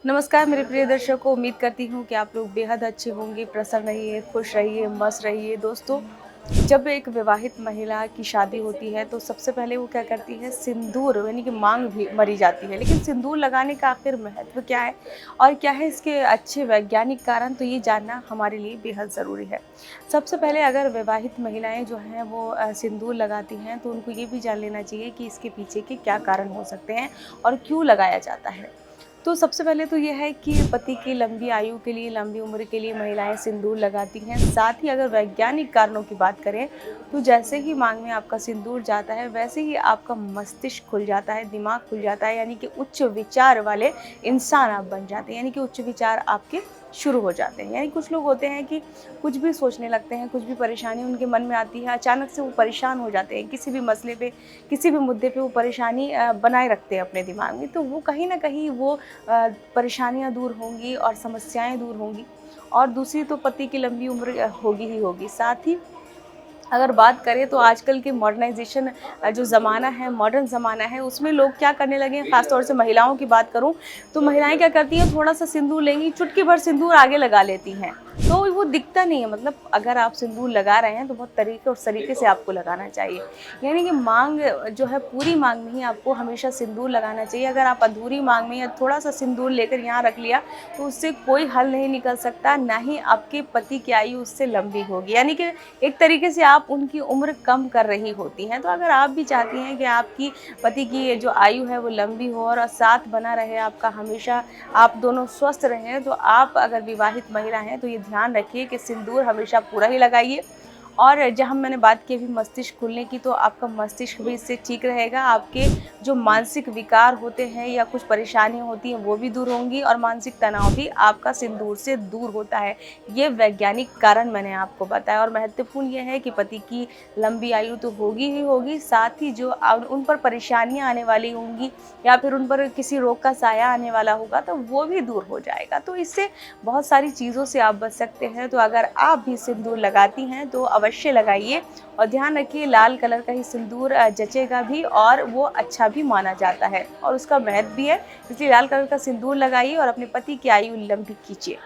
नमस्कार मेरे प्रिय दर्शकों, उम्मीद करती हूँ कि आप लोग बेहद अच्छे होंगे, प्रसन्न रहिए, खुश रहिए, मस्त रहिए। दोस्तों, जब एक विवाहित महिला की शादी होती है तो सबसे पहले वो क्या करती है, सिंदूर यानी कि मांग भी मरी जाती है। लेकिन सिंदूर लगाने का आखिर महत्व क्या है और क्या है इसके अच्छे वैज्ञानिक कारण, तो ये जानना हमारे लिए बेहद ज़रूरी है। सबसे पहले अगर विवाहित महिलाएं जो हैं वो सिंदूर लगाती हैं तो उनको ये भी जान लेना चाहिए कि इसके पीछे के क्या कारण हो सकते हैं और क्यों लगाया जाता है। तो सबसे पहले तो ये है कि पति की लंबी आयु के लिए, लंबी उम्र के लिए महिलाएं सिंदूर लगाती हैं। साथ ही अगर वैज्ञानिक कारणों की बात करें तो जैसे ही मांग में आपका सिंदूर जाता है वैसे ही आपका मस्तिष्क खुल जाता है, दिमाग खुल जाता है, यानी कि उच्च विचार वाले इंसान आप बन जाते हैं, यानी कि उच्च विचार आपके शुरू हो जाते हैं। यानी कुछ लोग होते हैं कि कुछ भी सोचने लगते हैं, कुछ भी परेशानी उनके मन में आती है, अचानक से वो परेशान हो जाते हैं, किसी भी मसले पे, किसी भी मुद्दे पे वो परेशानी बनाए रखते हैं अपने दिमाग में। तो वो कहीं ना कहीं वो परेशानियाँ दूर होंगी और समस्याएँ दूर होंगी। और दूसरी तो पति की लंबी उम्र होगी ही होगी। साथ ही अगर बात करें तो आजकल के मॉडर्नाइजेशन जो ज़माना है, मॉडर्न ज़माना है, उसमें लोग क्या करने लगे हैं, ख़ास तौर से महिलाओं की बात करूं तो महिलाएं क्या करती हैं, थोड़ा सा सिंदूर लेंगी, चुटकी भर सिंदूर आगे लगा लेती हैं। तो वो दिखता नहीं है। मतलब अगर आप सिंदूर लगा रहे हैं तो बहुत तरीके और सलीके से आपको लगाना चाहिए। यानी कि मांग जो है, पूरी मांग में ही आपको हमेशा सिंदूर लगाना चाहिए। अगर आप अधूरी मांग में या थोड़ा सा सिंदूर लेकर यहाँ रख लिया तो उससे कोई हल नहीं निकल सकता, ना ही आपके पति की आयु उससे लंबी होगी। यानी कि एक तरीके से आप उनकी उम्र कम कर रही होती हैं। तो अगर आप भी चाहती हैं कि आपकी पति की जो आयु है वो लंबी हो और साथ बना रहे आपका, हमेशा आप दोनों स्वस्थ रहें, तो आप अगर विवाहित महिला हैं तो ये ध्यान रखिए कि सिंदूर हमेशा पूरा ही लगाइए। और जहाँ मैंने बात की अभी मस्तिष्क खुलने की, तो आपका मस्तिष्क भी इससे ठीक रहेगा। आपके जो मानसिक विकार होते हैं या कुछ परेशानियाँ होती हैं वो भी दूर होंगी और मानसिक तनाव भी आपका सिंदूर से दूर होता है। ये वैज्ञानिक कारण मैंने आपको बताया। और महत्वपूर्ण ये है कि पति की लंबी आयु तो होगी ही होगी, साथ ही जो उन पर परेशानियाँ आने वाली होंगी या फिर उन पर किसी रोग का साया आने वाला होगा तो वो भी दूर हो जाएगा। तो इससे बहुत सारी चीज़ों से आप बच सकते हैं। तो अगर आप भी सिंदूर लगाती हैं तो अवश्य लगाइए और ध्यान रखिए, लाल कलर का ही सिंदूर जचेगा भी और वो अच्छा भी माना जाता है और उसका महत्व भी है। इसलिए लाल कलर का सिंदूर लगाइए और अपने पति की आयु लंबी कीजिए।